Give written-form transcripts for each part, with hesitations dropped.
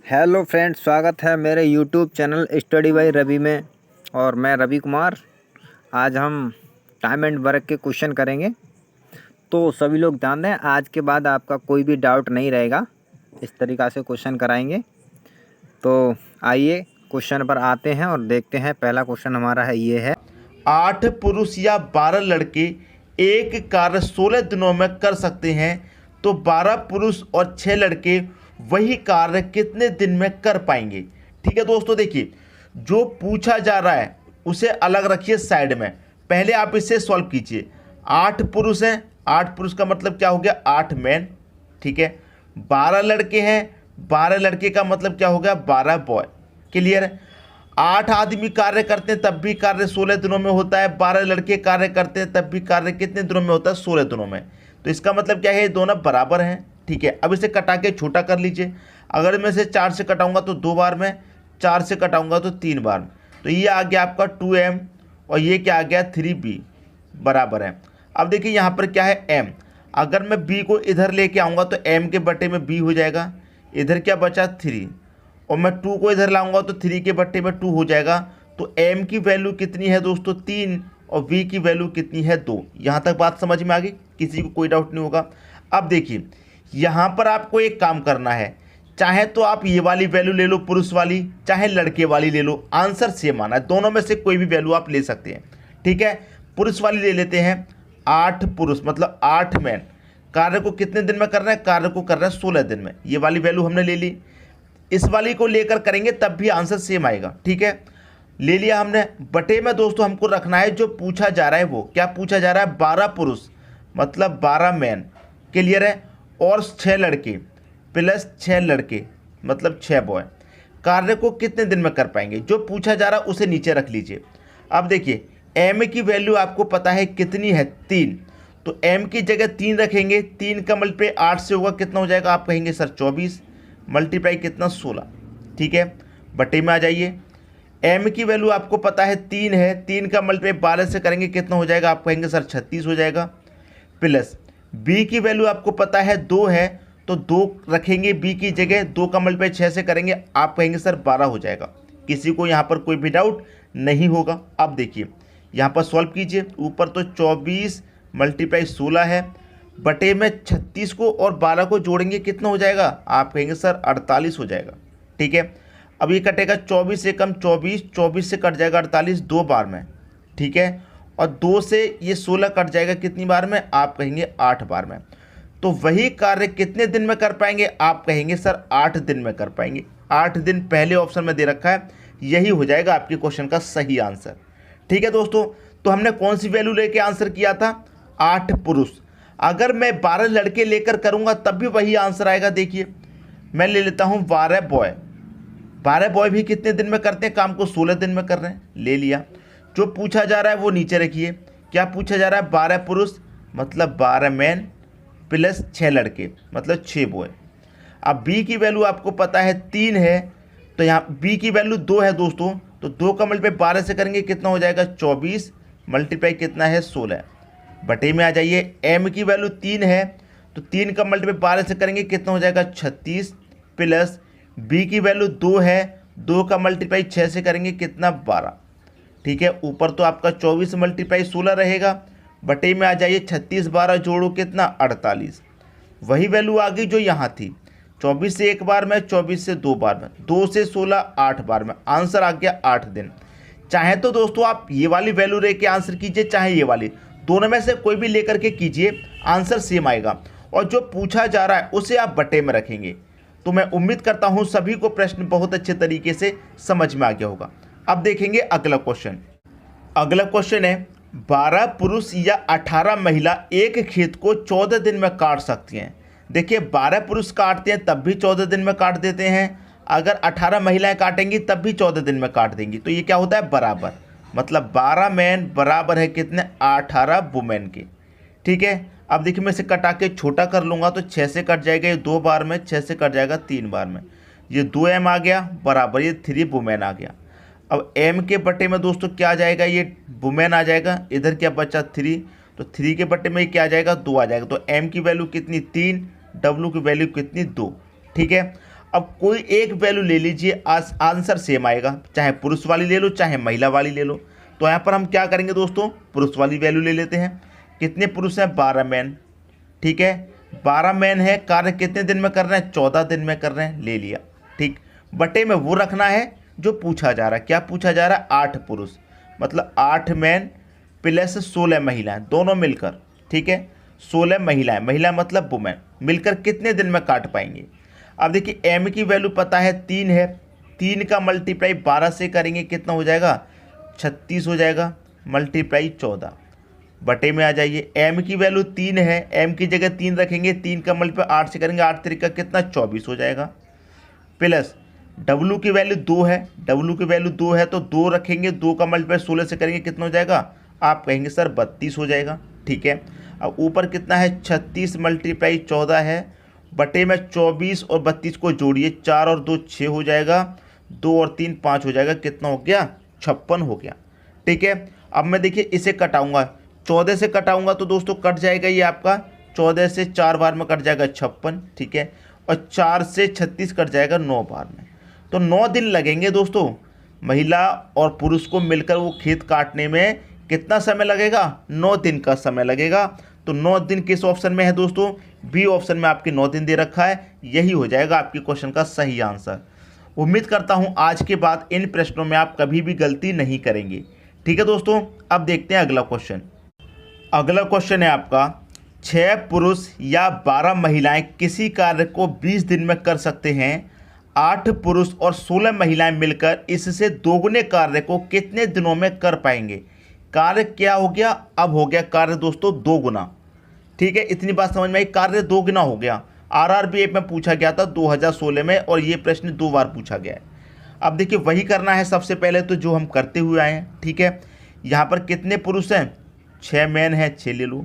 Hello friends, स्वागत है मेरे YouTube channel study by Ravi में। और मैं रवि कुमार। आज हम टाइम एंड वर्क के क्वेश्चन करेंगे, तो सभी लोग ध्यान दें। आज के बाद आपका कोई भी डाउट नहीं रहेगा, इस तरीक़ा से क्वेश्चन कराएंगे। तो आइए क्वेश्चन पर आते हैं और देखते हैं। पहला क्वेश्चन हमारा है, ये है 8 पुरुष या 12 लड़के एक कार्य 16 दिनों में कर सकते हैं, तो 12 पुरुष और 6 लड़के वही कार्य कितने दिन में कर पाएंगे। ठीक है दोस्तों, देखिए जो पूछा जा रहा है उसे अलग रखिए साइड में। पहले आप इसे सॉल्व कीजिए। 8 पुरुष हैं, 8 पुरुष का मतलब क्या हो गया, 8 मैन। ठीक है, 12 लड़के हैं, 12 लड़के का मतलब क्या हो गया, 12 बॉय। क्लियर है। 8 आदमी कार्य करते हैं तब भी कार्य 16 दिनों में होता है, 12 लड़के कार्य करते हैं तब भी कार्य कितने दिनों में होता है, 16 दिनों में। तो इसका मतलब क्या है, ये दोनों बराबर हैं। ठीक है, अब इसे कटा के छोटा कर लीजिए। अगर मैं इसे 4 से कटाऊंगा तो 2 बार में, 4 से कटाऊंगा तो 3 बार में। तो ये आ गया आपका 2m और ये क्या आ गया 3b बराबर है। अब देखिए यहाँ पर क्या है m। अगर मैं b को इधर लेके आऊँगा तो m के बटे में b हो जाएगा। इधर क्या बचा 3, और मैं 2 को इधर लाऊंगा तो 3 के बट्टे में 2 हो जाएगा। तो m की वैल्यू कितनी है दोस्तों, 3, और v की वैल्यू कितनी है, 2। यहाँ तक बात समझ में आ गई, किसी को कोई डाउट नहीं होगा। अब देखिए यहाँ पर आपको एक काम करना है, चाहे तो आप ये वाली वैल्यू ले लो पुरुष वाली, चाहे लड़के वाली ले लो, आंसर सेम आना है। दोनों में से कोई भी वैल्यू आप ले सकते हैं। ठीक है, पुरुष वाली ले लेते हैं। 8 पुरुष मतलब 8 मैन कार्य को कितने दिन में कर रहे हैं, कार्य को कर रहे हैं 16 दिन में। ये वाली वैल्यू हमने ले ली। इस वाली को लेकर करेंगे तब भी आंसर सेम आएगा। ठीक है, ले लिया हमने। बटे में दोस्तों हमको रखना है जो पूछा जा रहा है, वो क्या पूछा जा रहा है, 12 पुरुष मतलब 12 मैन। क्लियर है, और 6 लड़के प्लस 6 लड़के मतलब 6 बॉय कार्य को कितने दिन में कर पाएंगे। जो पूछा जा रहा है उसे नीचे रख लीजिए। अब देखिए m की वैल्यू आपको पता है कितनी है, 3। तो m की जगह 3 रखेंगे। 3 का मल्टीप्लाई 8 से होगा, कितना हो जाएगा, आप कहेंगे सर 24, मल्टीप्लाई कितना 16। ठीक है, बटे में आ जाइए। m की वैल्यू आपको पता है 3 है, 3 का मल्टीप्लाई 12 से करेंगे, कितना हो जाएगा, आप कहेंगे सर 36 हो जाएगा। प्लस b की वैल्यू आपको पता है 2 है, तो 2 रखेंगे b की जगह, 2 का मल्टीप्लाई 6 से करेंगे, आप कहेंगे सर 12 हो जाएगा। किसी को यहाँ पर कोई भी डाउट नहीं होगा। अब देखिए यहाँ पर सॉल्व कीजिए। ऊपर तो 24 मल्टीप्लाई 16 है, बटे में 36 को और 12 को जोड़ेंगे, कितना हो जाएगा, आप कहेंगे सर 48 हो जाएगा। ठीक है, अब ये कटेगा 24 से कम 24, 24 से कट जाएगा 48 2 बार में। ठीक है, और 2 से ये 16 कट जाएगा कितनी बार में, आप कहेंगे 8 बार में। तो वही कार्य कितने दिन में कर पाएंगे, आप कहेंगे सर 8 दिन में कर पाएंगे। 8 दिन पहले ऑप्शन में दे रखा है, यही हो जाएगा आपके क्वेश्चन का सही आंसर। ठीक है दोस्तों, तो हमने कौन सी वैल्यू लेके आंसर किया था, 8 पुरुष। अगर मैं 12 लड़के लेकर करूंगा तब भी वही आंसर आएगा। देखिए मैं ले लेता हूं 12 बॉय। 12 बॉय भी कितने दिन में करते हैं काम को, 16 दिन में कर रहे हैं, ले लिया। जो पूछा जा रहा है वो नीचे रखिए। क्या पूछा जा रहा है, 12 पुरुष मतलब 12 मैन प्लस 6 लड़के मतलब 6 बॉय। अब b की वैल्यू आपको पता है 3 है, तो यहाँ b की वैल्यू 2 है दोस्तों, तो 2 का मल्टीप्लाई 12 से करेंगे, कितना हो जाएगा 24, मल्टीप्लाई कितना है 16। बटे में आ जाइए। m की वैल्यू 3 है, तो 3 का मल्टीप्लाई 12 से करेंगे, कितना हो जाएगा 36, प्लस b की वैल्यू 2 है, 2 का मल्टीप्लाई 6 से करेंगे, कितना 12। ठीक है, ऊपर तो आपका 24 मल्टीप्लाई 16 रहेगा, बटे में आ जाइए। 36 12 जोड़ो कितना 48। वही वैल्यू आ गई जो यहाँ थी, 24 से 1 बार में, 24 से 2 बार में, 2 से 16 8 बार में। आंसर आ गया 8 दिन। चाहे तो दोस्तों आप ये वाली वैल्यू लेके आंसर कीजिए, चाहे ये वाली, दोनों में से कोई भी लेकर के कीजिए, आंसर सेम आएगा। और जो पूछा जा रहा है उसे आप बटे में रखेंगे। तो मैं उम्मीद करता हूँ सभी को प्रश्न बहुत अच्छे तरीके से समझ में आ गया होगा। अब देखेंगे अगला क्वेश्चन। अगला क्वेश्चन है, 12 पुरुष या 18 महिला एक खेत को 14 दिन में काट सकती हैं। देखिए 12 पुरुष काटते हैं तब भी 14 दिन में काट देते हैं, अगर 18 महिलाएं काटेंगी तब भी 14 दिन में काट देंगी। तो ये क्या होता है, बराबर, मतलब 12 मैन बराबर है कितने, 18 वुमेन के। ठीक है, अब देखिए मैं इसे कटा के छोटा कर लूँगा तो 6 से कट जाएगा, ये 2 बार में, 6 से कट जाएगा 3 बार में, ये 2m आ गया बराबर, ये 3 वुमेन आ गया। अब m के बटे में दोस्तों क्या आ जाएगा, ये वुमेन आ जाएगा, इधर क्या बचा 3, तो 3 के बटे में क्या आ जाएगा, 2 आ जाएगा। तो m की वैल्यू कितनी 3, w की वैल्यू कितनी 2। ठीक है, अब कोई एक वैल्यू ले लीजिए, आंसर सेम आएगा, चाहे पुरुष वाली ले लो चाहे महिला वाली ले लो। तो यहाँ पर हम क्या करेंगे दोस्तों, पुरुष वाली वैल्यू ले लेते हैं। कितने पुरुष हैं, 12 मैन। ठीक है, 12 मैन है, कार्य कितने दिन में कर रहे हैं, 14 दिन में कर रहे हैं, ले लिया। ठीक, बटे में वो रखना है जो पूछा जा रहा है। क्या पूछा जा रहा है, 8 पुरुष, मतलब 8 मैन प्लस 16 महिलाएं, दोनों मिलकर। ठीक है, 16 महिलाएं, महिला मतलब वुमेन, मिलकर कितने दिन में काट पाएंगे। अब देखिए एम की वैल्यू पता है 3 है, 3 का मल्टीप्लाई 12 से करेंगे कितना हो जाएगा, 36 हो जाएगा, मल्टीप्लाई 14, बटे में आ जाइए। एम की वैल्यू 3 है, एम की जगह 3 रखेंगे, 3 का मल्टीप्लाई 8 से करेंगे, 8 तरीका कितना, 24 हो जाएगा। प्लस डब्लू की वैल्यू 2 है, डब्लू की वैल्यू 2 है तो 2 रखेंगे, 2 का मल्टीप्लाई 16 से करेंगे कितना हो जाएगा, आप कहेंगे सर 32 हो जाएगा। ठीक है, अब ऊपर कितना है, 36 मल्टीप्लाई 14 है, बटे में 24 और 32 को जोड़िए, 4 और 2 6 हो जाएगा, 2 और 3 5 हो जाएगा, कितना हो गया, 56 हो गया। ठीक है, अब मैं देखिए इसे कटाऊंगा, 14 से कटाऊंगा तो दोस्तों कट जाएगा ये आपका, 14 से 4 बार में कट जाएगा 56। ठीक है, और 4 से 36 कट जाएगा 9 बार में, तो 9 दिन लगेंगे दोस्तों। महिला और पुरुष को मिलकर वो खेत काटने में कितना समय लगेगा, 9 दिन का समय लगेगा। तो 9 दिन किस ऑप्शन में है दोस्तों, बी ऑप्शन में आपके 9 दिन दे रखा है, यही हो जाएगा आपके क्वेश्चन का सही आंसर। उम्मीद करता हूं आज के बाद इन प्रश्नों में आप कभी भी गलती नहीं करेंगे। ठीक है दोस्तों, अब देखते हैं अगला क्वेश्चन। अगला क्वेश्चन है आपका, 6 पुरुष या 12 महिलाएं किसी कार्य को 20 दिन में कर सकते हैं, 8 पुरुष और 16 महिलाएं मिलकर इससे दोगुने कार्य को कितने दिनों में कर पाएंगे। कार्य क्या हो गया, अब हो गया कार्य दोस्तों 2 गुना। ठीक है, इतनी बात समझ में आई, कार्य 2 गुना हो गया। RRBF में पूछा गया था 2016 में, और ये प्रश्न 2 बार पूछा गया है। अब देखिए वही करना है सबसे पहले तो जो हम करते हुए आए हैं। ठीक है, यहाँ पर कितने पुरुष हैं, 6 मैन हैं, 6 ले लो,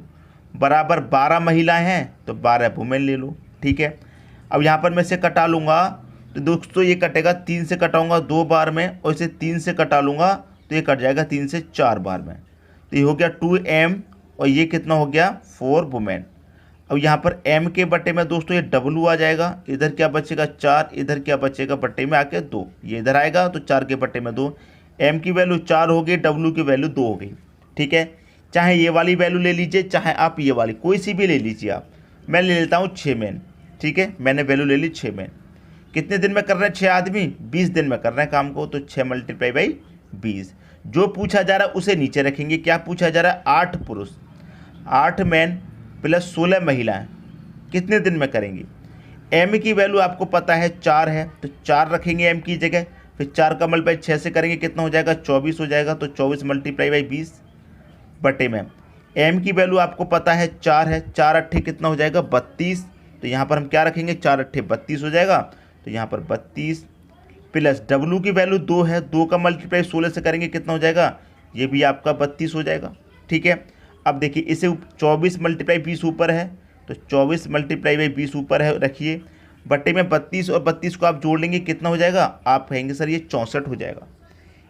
बराबर 12 महिलाएं हैं तो 12 वुमेन ले लो। ठीक है, अब यहाँ पर मैं इसे कटा लूँगा तो दोस्तों ये कटेगा, 3 से कटाऊँगा 2 बार में, और इसे 3 से कटा लूँगा तो ये कट जाएगा 3 से 4 बार में, तो ये हो गया 2m, और ये कितना हो गया, 4 वुमेन। अब यहाँ पर m के बटे में दोस्तों ये w आ जाएगा, इधर क्या बचेगा 4, इधर क्या बचेगा बटे में आके 2, ये इधर आएगा तो 4 के बटे में 2, m की वैल्यू 4 हो गई, w की वैल्यू 2 हो गई। ठीक है, चाहे ये वाली वैल्यू ले लीजिए चाहे आप ये वाली कोई सी भी ले लीजिए आप, मैं ले लेता हूँ 6 मैन। ठीक है, मैंने वैल्यू ले ली 6 मैन। कितने दिन में कर रहे हैं 6 आदमी, 20 दिन में कर रहे हैं काम को, तो 6 मल्टीप्लाई बाई 20। जो पूछा जा रहा है उसे नीचे रखेंगे। क्या पूछा जा रहा है, 8 पुरुष 8 मैन प्लस 16 महिलाएं कितने दिन में करेंगी। एम की वैल्यू आपको पता है 4 है, तो 4 रखेंगे एम की जगह, फिर 4 का मल्टीप्लाई 6 से करेंगे कितना हो जाएगा, 24 हो जाएगा, तो 24 मल्टीप्लाई बाई 20 बटे में एम की वैल्यू आपको पता है 4 है, 4 अट्ठे कितना हो जाएगा 32, तो यहाँ पर हम क्या रखेंगे, 4 अट्ठे 32 हो जाएगा, तो यहाँ पर 32 प्लस डब्लू की वैल्यू 2 है, 2 का मल्टीप्लाई 16 से करेंगे कितना हो जाएगा, ये भी आपका 32 हो जाएगा। ठीक है, अब देखिए इसे 24 मल्टीप्लाई 20 ऊपर है, तो 24 मल्टीप्लाई बाई 20 ऊपर है रखिए, बटे में 32 और 32 को आप जोड़ लेंगे कितना हो जाएगा, आप कहेंगे सर ये 64 हो जाएगा।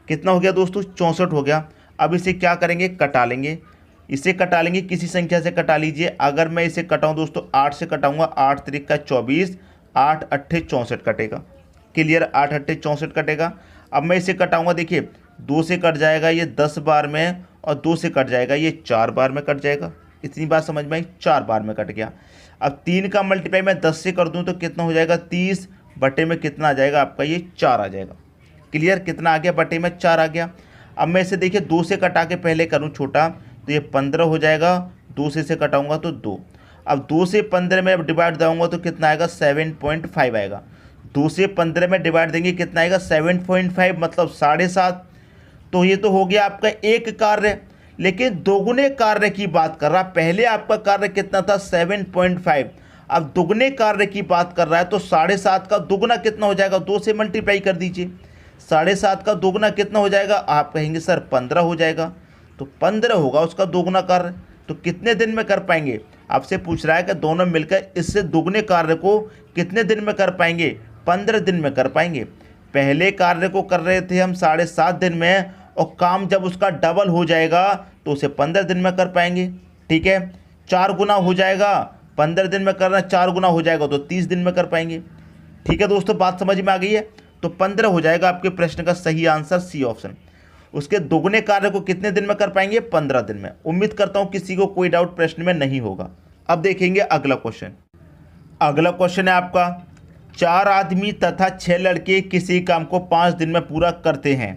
कितना हो गया दोस्तों, 64 हो गया। अब इसे क्या करेंगे, कटा लेंगे, इसे कटा लेंगे, किसी संख्या से कटा लीजिए। अगर मैं इसे कटाऊँ दोस्तों 8 से कटाऊँगा, 8 तरीका 24, 8 अट्ठे 64 कटेगा, क्लियर, 8 अट्ठे 64 कटेगा। अब मैं इसे कटाऊँगा, देखिए 2 से कट जाएगा ये 10 बार में, और 2 से कट जाएगा ये 4 बार में कट जाएगा। इतनी बात समझ में आई, 4 बार में कट गया। अब 3 का मल्टीप्लाई मैं 10 से कर दूं तो कितना हो जाएगा, 30 बटे में कितना आ जाएगा आपका, ये 4 आ जाएगा। क्लियर, कितना आ गया, बटे में 4 आ गया। अब मैं इसे देखिए 2 से कटा के पहले करूँ छोटा, तो ये 15 हो जाएगा, 2 से कटाऊँगा तो 2। अब 2 से 15 में डिवाइड दूँगा तो कितना आएगा, 7.5 आएगा। 2 से 15 में डिवाइड देंगे कितना आएगा, 7.5, मतलब 7.5। तो ये तो हो गया आपका एक कार्य, लेकिन दोगुने कार्य की बात कर रहा है। पहले आपका कार्य कितना था, 7.5, अब दुगने कार्य की बात कर रहा है, तो 7.5 का दुगना कितना हो जाएगा, 2 से मल्टीप्लाई कर दीजिए। 7.5 का दुगना कितना हो जाएगा, आप कहेंगे सर 15 हो जाएगा, तो 15 होगा उसका दोगुना कार्य। तो कितने दिन में कर पाएंगे, आपसे पूछ रहा है कि दोनों मिलकर इससे दुगने कार्य को कितने दिन में कर पाएंगे, 15 दिन में कर पाएंगे। पहले कार्य को कर रहे थे हम 7.5 दिन में, और काम जब उसका डबल हो जाएगा तो उसे 15 दिन में कर पाएंगे। ठीक है, 4 गुना हो जाएगा, 15 दिन में करना 4 गुना हो जाएगा तो 30 दिन में कर पाएंगे। ठीक है दोस्तों, बात समझ में आ गई है। तो 15 हो जाएगा आपके प्रश्न का सही आंसर, सी ऑप्शन। उसके दोगुने कार्य को कितने दिन में कर पाएंगे? 15 दिन में। उम्मीद करता हूं किसी को कोई डाउट प्रश्न में नहीं होगा। अब देखेंगे अगला क्वेश्चन। अगला क्वेश्चन है आपका, 4 आदमी तथा 6 लड़के किसी काम को 5 दिन में पूरा करते हैं,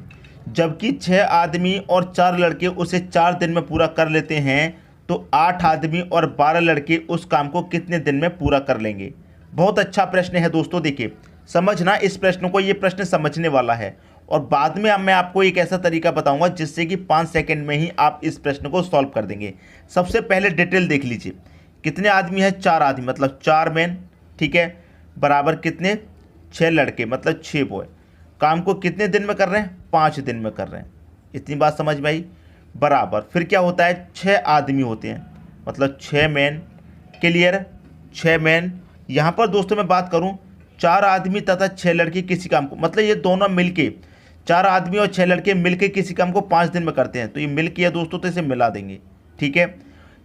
जबकि 6 आदमी और 4 लड़के उसे 4 दिन में पूरा कर लेते हैं, तो 8 आदमी और 12 लड़के उस काम को कितने दिन में पूरा कर लेंगे? बहुत अच्छा प्रश्न है दोस्तों। देखिए समझना इस प्रश्न को, ये प्रश्न समझने वाला है, और बाद में मैं आपको एक ऐसा तरीका बताऊंगा जिससे कि 5 सेकंड में ही आप इस प्रश्न को सॉल्व कर देंगे। सबसे पहले डिटेल देख लीजिए, कितने आदमी है? 4 आदमी, मतलब 4 मैन, ठीक है, बराबर कितने? 6 लड़के, मतलब 6 बॉय। काम को कितने दिन में कर रहे हैं? 5 दिन में कर रहे हैं। इतनी बात समझ में आई? बराबर फिर क्या होता है? 6 आदमी होते हैं, मतलब 6 मैन। क्लियर? 6 मैन। यहाँ पर दोस्तों मैं बात करूँ, 4 आदमी तथा 6 लड़के किसी काम को, मतलब ये दोनों मिलके, 4 आदमी और 6 लड़के मिलके किसी काम को 5 दिन में करते हैं, तो ये मिल किया दोस्तों, तो इसे मिला देंगे। ठीक है,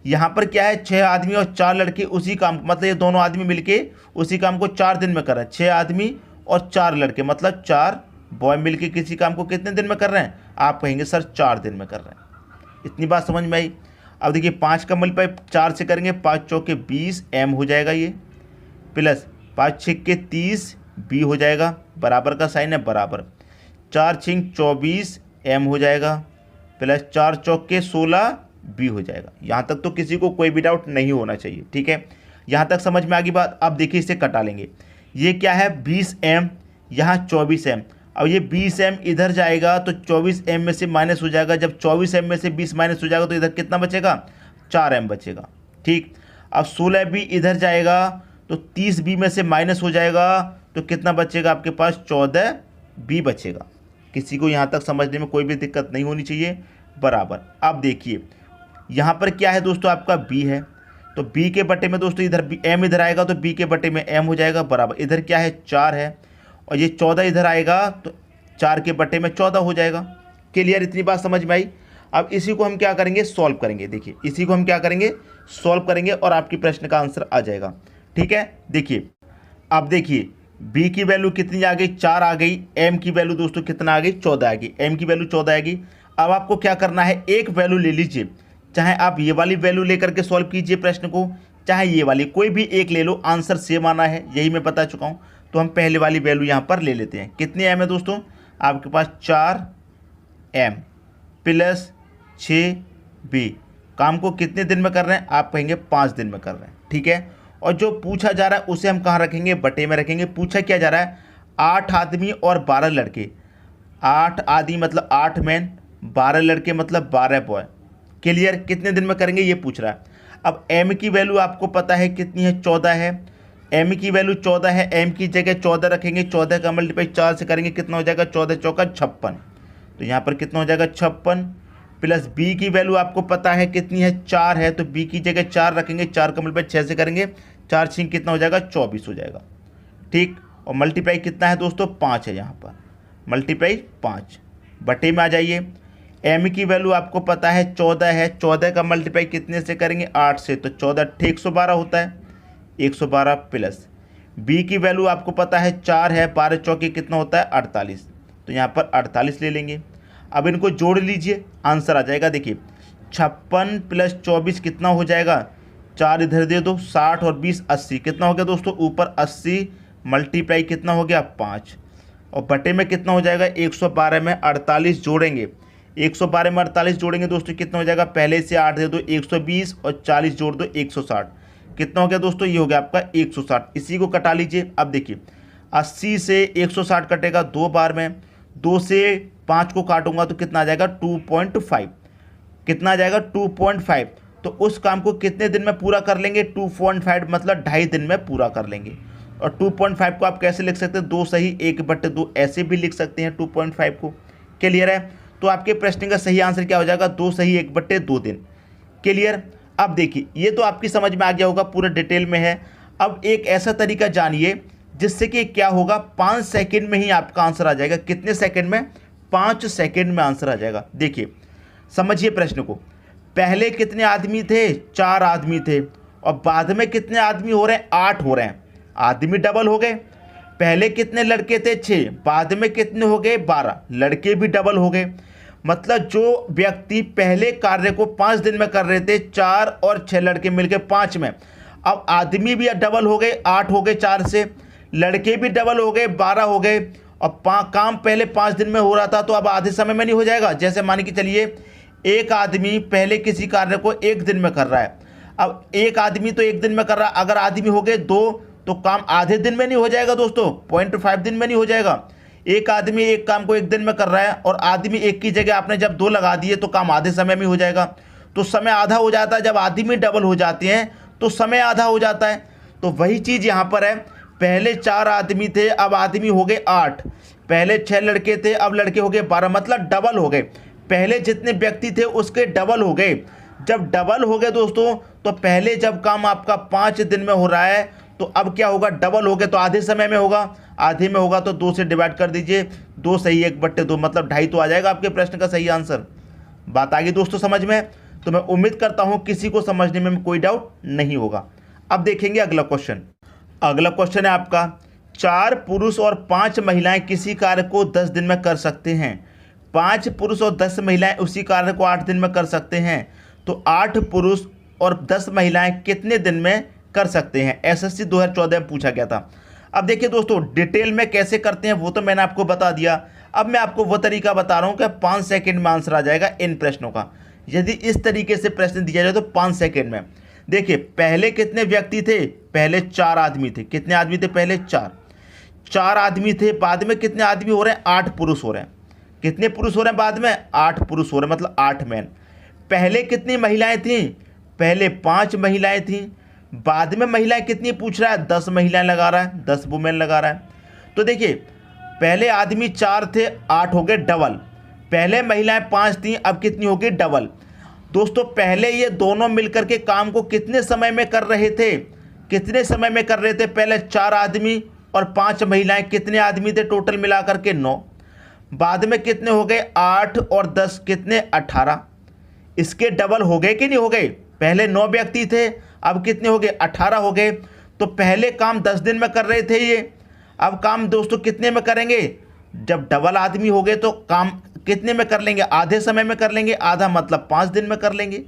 यहाँ पर क्या है? 6 आदमी और 4 लड़के उसी काम, मतलब ये दोनों आदमी मिलके उसी काम को 4 दिन में कर रहे हैं। 6 आदमी और 4 लड़के, मतलब 4 बॉय मिलके किसी काम को कितने दिन में कर रहे हैं? आप कहेंगे सर 4 दिन में कर रहे हैं। इतनी बात समझ में आई? अब देखिए 5 का मल्टीप्लाई 4 से करेंगे, 5 चौके 20 एम हो जाएगा ये, प्लस 5 छिक्के 30 बी हो जाएगा, बराबर का साइन है, बराबर 4 छिंग 24 एम हो जाएगा, प्लस 4 चौके 16 बी हो जाएगा। यहाँ तक तो किसी को कोई भी डाउट नहीं होना चाहिए। ठीक है, यहाँ तक समझ में आ गई बात। अब देखिए इसे कटा लेंगे, ये क्या है? 20 एम, यहाँ 24 एम। अब ये 20 एम इधर जाएगा तो 24 एम में से माइनस हो जाएगा। जब 24 एम में से 20 माइनस हो जाएगा तो इधर कितना बचेगा? 4 एम बचेगा। ठीक, अब 16 बी इधर जाएगा तो 30 बी में से माइनस हो जाएगा, तो कितना बचेगा आपके पास? 14 बी बचेगा। किसी को यहाँ तक समझने में कोई भी दिक्कत नहीं होनी चाहिए, बराबर। अब देखिए यहाँ पर क्या है दोस्तों? आपका बी है, तो बी के बटे में दोस्तों इधर एम इधर आएगा तो बी के बटे में एम हो जाएगा, बराबर। इधर क्या है? 4 है, और ये 14 इधर आएगा तो 4 के बटे में 14 हो जाएगा। क्लियर? इतनी बात समझ में आई? अब इसी को हम क्या करेंगे? सॉल्व करेंगे। देखिए इसी को हम क्या करेंगे? सॉल्व करेंगे, और आपकी प्रश्न का आंसर आ जाएगा। ठीक है, देखिए अब देखिए b की वैल्यू कितनी आ गई? 4 आ गई। m की वैल्यू दोस्तों कितना आ गई? 14 आ गई। m की वैल्यू 14 आएगी। अब आपको क्या करना है? एक वैल्यू ले लीजिए, चाहे आप ये वाली वैल्यू लेकर के सॉल्व कीजिए प्रश्न को, चाहे ये वाली, कोई भी एक ले लो, आंसर सेम आना है, यही मैं बता चुका हूँ। तो हम पहले वाली वैल्यू यहाँ पर ले लेते हैं। कितनी m है दोस्तों? आपके पास 4m प्लस 6b। काम को कितने दिन में कर रहे हैं? आप कहेंगे 5 दिन में कर रहे हैं। ठीक है, और जो पूछा जा रहा है उसे हम कहाँ रखेंगे? बटे में रखेंगे। पूछा क्या जा रहा है? 8 आदमी और 12 लड़के। 8 आदमी मतलब 8 मैन, 12 लड़के मतलब 12 बॉय। क्लियर? कितने दिन में करेंगे ये पूछ रहा है। अब m की वैल्यू आपको पता है कितनी है? 14 है। m की वैल्यू 14 है, m की जगह 14 रखेंगे, 14 का मल्टीप्लाई 4 से करेंगे, कितना हो जाएगा? 14 चौका 56। तो यहाँ पर कितना हो जाएगा? 56, प्लस b की वैल्यू आपको पता है कितनी है? 4 है, तो b की जगह 4 रखेंगे, 4 का मल्टीप्लाई 6 से करेंगे, 4 छिंग कितना हो जाएगा? 24 हो जाएगा। ठीक, और मल्टीप्लाई कितना है दोस्तों? 5 है, यहाँ पर मल्टीप्लाई 5। बटे में आ जाइए, m की वैल्यू आपको पता है 14 है, 14 का मल्टीप्लाई कितने से करेंगे? 8 से, तो 14 112 होता है, 112, प्लस b की वैल्यू आपको पता है 4 है, 12 चौके कितना होता है? 48, तो यहाँ पर 48 ले लेंगे। अब इनको जोड़ लीजिए, आंसर आ जाएगा। देखिए 56 प्लस 24 कितना हो जाएगा? 4 इधर दे दो, 60 और 20 80, कितना हो गया दोस्तों? ऊपर 80 मल्टीप्लाई कितना हो गया? 5, और बटे में कितना हो जाएगा? 112 में 48 जोड़ेंगे, 112 में 48 जोड़ेंगे दोस्तों, कितना हो जाएगा? पहले से 8 दे दो, 120, और 40 जोड़ दो, 160। कितना हो गया दोस्तों? ये हो गया आपका 160। इसी को कटा लीजिए। अब देखिए 80 से 160 कटेगा 2 बार में, 2 से 5 को काटूंगा तो कितना आ जाएगा? 2.5। कितना आ जाएगा? 2.5। तो उस काम को कितने दिन में पूरा कर लेंगे? 2.5 मतलब 2.5 दिन में पूरा कर लेंगे। और 2.5 को आप कैसे लिख सकते हैं? 2 सही 1/2, ऐसे भी लिख सकते हैं 2.5 को। क्लियर है? तो आपके प्रश्न का सही आंसर क्या हो जाएगा? 2 सही 1/2 दिन। क्लियर? अब देखिए ये तो आपकी समझ में आ गया होगा, पूरा डिटेल में है। अब एक ऐसा तरीका जानिए जिससे कि क्या होगा, 5 सेकंड में ही आपका आंसर आ जाएगा। कितने सेकंड में? 5 सेकंड में आंसर आ जाएगा। देखिए समझिए प्रश्न को, पहले कितने आदमी थे? 4 आदमी थे, और बाद में कितने आदमी हो रहे हैं? 8 हो रहे हैं। आदमी डबल हो गए, पहले कितने लड़के थे 6, बाद में कितने हो गए 12, लड़के भी डबल हो गए। मतलब जो व्यक्ति पहले कार्य को 5 दिन में कर रहे थे, 4 और 6 लड़के मिलकर 5 में, अब आदमी भी डबल हो गए, 8 हो गए 4 से, लड़के भी डबल हो गए 12 हो गए। और काम पहले 5 दिन में हो रहा था तो अब आधे समय में नहीं हो जाएगा। जैसे मान के चलिए एक आदमी पहले किसी कार्य को 1 दिन में कर रहा है, अब एक आदमी तो 1 दिन में कर रहा है, अगर आदमी हो गए 2 तो काम आधे दिन में नहीं हो जाएगा दोस्तों, 0.5 दिन में नहीं हो जाएगा। एक आदमी एक काम को 1 दिन में कर रहा है और आदमी एक की जगह आपने जब 2 लगा दिए तो काम आधे समय में हो जाएगा, तो समय आधा हो जाता है। जब आदमी डबल हो जाते हैं तो समय आधा हो जाता है। तो वही चीज़ यहाँ पर है, पहले 4 आदमी थे अब आदमी हो गए 8, पहले 6 लड़के थे अब लड़के हो गए 12, मतलब डबल हो गए। पहले जितने व्यक्ति थे उसके डबल हो गए। जब डबल हो गए दोस्तों तो पहले जब काम आपका 5 दिन में हो रहा है तो अब क्या होगा, डबल हो गए तो आधे समय में होगा, आधे में होगा तो 2 से डिवाइड कर दीजिए, 2 सही 1/2 मतलब 2.5 तो आ जाएगा आपके प्रश्न का सही आंसर। बात आ गई दोस्तों समझ में? तो मैं उम्मीद करता हूं किसी को समझने में कोई डाउट नहीं होगा। अब देखेंगे अगला क्वेश्चन। अगला क्वेश्चन है आपका, 4 पुरुष और 5 महिलाएं किसी कार्य को 10 दिन में कर सकते हैं। 5 पुरुष और 10 महिलाएं उसी कार्य को 8 दिन में कर सकते हैं, तो 8 पुरुष और 10 महिलाएं कितने दिन में कर सकते हैं? एसएससी 2014 में पूछा गया था। अब देखिए दोस्तों डिटेल में कैसे करते हैं वो तो मैंने आपको बता दिया। अब मैं आपको वो तरीका बता रहा हूँ कि 5 सेकंड में आंसर आ जाएगा इन प्रश्नों का। यदि इस तरीके से प्रश्न दिया जाए तो 5 सेकंड में। देखिए पहले कितने व्यक्ति थे, पहले 4 आदमी थे। कितने आदमी थे पहले? 4 आदमी थे। बाद में कितने आदमी हो रहे हैं? 8 पुरुष हो रहे हैं। कितने पुरुष हो रहे हैं बाद में? 8 पुरुष हो रहे हैं, मतलब 8 मैन। पहले कितनी महिलाएं थीं? पहले 5 महिलाएं थीं। बाद में महिलाएं कितनी पूछ रहा है? 10 महिलाएं लगा रहा है, 10 वुमेन लगा रहा है। तो देखिए पहले आदमी 4 थे, 8 हो गए डबल। पहले महिलाएं 5 थीं, अब कितनी हो गई? डबल। दोस्तों पहले ये दोनों मिलकर के काम को कितने समय में कर रहे थे? कितने समय में कर रहे थे? पहले 4 आदमी और 5 महिलाएं, कितने आदमी थे टोटल मिलाकर के? 9। बाद में कितने हो गए? 8 और 10 कितने? 18। इसके डबल हो गए कि नहीं हो गए? पहले 9 व्यक्ति थे, अब कितने हो गए? 18 हो गए। तो पहले काम 10 दिन में कर रहे थे ये, अब काम दोस्तों कितने में करेंगे? जब डबल आदमी हो गए तो काम कितने में कर लेंगे? आधे समय में कर लेंगे। आधा मतलब 5 दिन में कर लेंगे।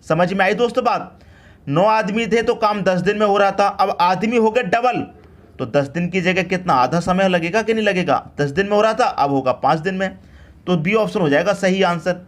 समझ में आई दोस्तों बात? 9 आदमी थे तो काम 10 दिन में हो रहा था, अब आदमी हो गए डबल, तो 10 दिन की जगह कितना आधा समय लगेगा कि नहीं लगेगा? 10 दिन में हो रहा था, अब होगा 5 दिन में। तो बी ऑप्शन हो जाएगा सही आंसर।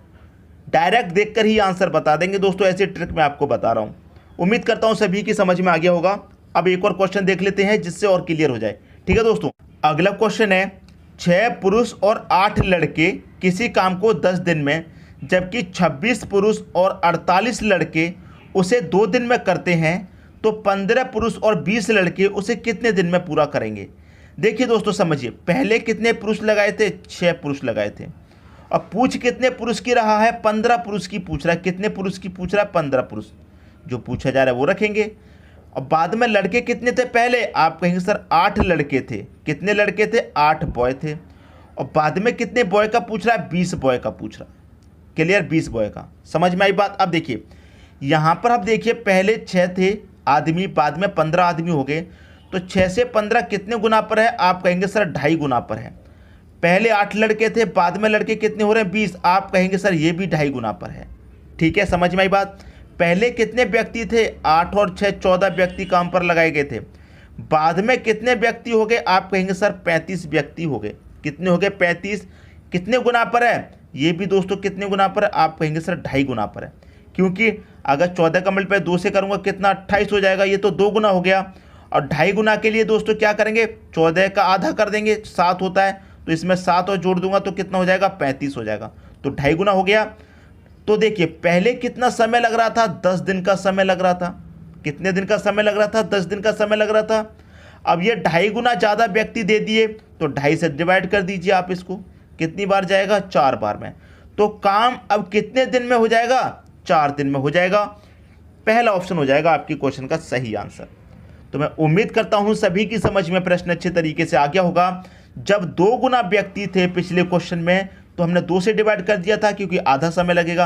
डायरेक्ट देखकर ही आंसर बता देंगे दोस्तों, ऐसी ट्रिक मैं आपको बता रहा हूँ। उम्मीद करता हूँ सभी की समझ में आ गया होगा। अब एक और क्वेश्चन देख लेते हैं जिससे और क्लियर हो जाए। ठीक है दोस्तों, अगला क्वेश्चन है, 6 पुरुष और 8 लड़के किसी काम को 10 दिन में, जबकि 26 पुरुष और 48 लड़के उसे 2 दिन में करते हैं, तो 15 पुरुष और 20 लड़के उसे कितने दिन में पूरा करेंगे? देखिए दोस्तों समझिए, पहले कितने पुरुष लगाए थे? 6 पुरुष लगाए थे। अब पूछ कितने पुरुष की रहा है? 15 पुरुष की पूछ रहा है। कितने पुरुष की पूछ रहा है? 15 पुरुष। जो पूछा जा रहा है वो रखेंगे। और बाद में लड़के कितने थे? पहले आप कहेंगे सर 8 लड़के थे। कितने लड़के थे? 8 बॉय थे। और बाद में कितने बॉय का पूछ रहा है? 20 बॉय का पूछ रहा है। क्लियर? 20 बॉय का। समझ में आई बात? अब देखिए यहाँ पर आप देखिए, पहले 6 थे आदमी, बाद में 15 आदमी हो गए, तो 6 से 15 कितने गुना पर है? आप कहेंगे सर 2.5 गुना पर है। पहले 8 लड़के थे, बाद में लड़के कितने हो रहे हैं? 20। आप कहेंगे सर ये भी 2.5 गुना पर है। ठीक है, समझ में आई बात? पहले कितने व्यक्ति थे? 8 और 6 14 व्यक्ति काम पर लगाए गए थे। बाद में कितने व्यक्ति हो गए? आप कहेंगे सर 35 व्यक्ति हो गए। कितने हो गए? 35। कितने गुना पर है? ये भी दोस्तों कितने गुना पर है? आप कहेंगे सर 2.5 गुना पर है, क्योंकि अगर 14 का मल्टीप्लाई 2 से करूँगा कितना? 28 हो जाएगा। ये तो 2 गुना हो गया। और 2.5 गुना के लिए दोस्तों क्या करेंगे? 14 का आधा कर देंगे, 7 होता है, तो इसमें 7 और जोड़ दूंगा तो कितना हो जाएगा? 35 हो जाएगा। तो 2.5 गुना हो गया। तो देखिए पहले कितना समय लग रहा था? 10 दिन का समय लग रहा था। कितने दिन का समय लग रहा था? 10 दिन का समय लग रहा था। अब ये 2.5 गुना ज़्यादा व्यक्ति दे दिए, तो 2.5 से डिवाइड कर दीजिए आप इसको। कितनी बार जाएगा? 4 बार में। तो काम अब कितने दिन में हो जाएगा? 4 दिन में हो जाएगा। पहला ऑप्शन हो जाएगा आपकी क्वेश्चन का सही आंसर। तो मैं उम्मीद करता हूं सभी की समझ में प्रश्न अच्छे तरीके से आ गया होगा। जब 2 गुना व्यक्ति थे पिछले क्वेश्चन में, तो हमने 2 से डिवाइड कर दिया था क्योंकि आधा समय लगेगा।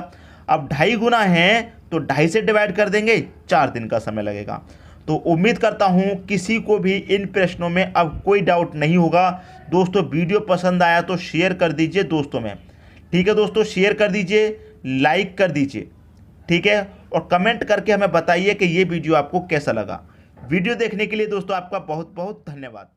अब 2.5 गुना है तो 2.5 से डिवाइड कर देंगे, 4 दिन का समय लगेगा। तो उम्मीद करता हूँ किसी को भी इन प्रश्नों में अब कोई डाउट नहीं होगा। दोस्तों वीडियो पसंद आया तो शेयर कर दीजिए दोस्तों में, ठीक है दोस्तों, शेयर कर दीजिए, लाइक कर दीजिए, ठीक है, और कमेंट करके हमें बताइए कि ये वीडियो आपको कैसा लगा। वीडियो देखने के लिए दोस्तों आपका बहुत बहुत धन्यवाद।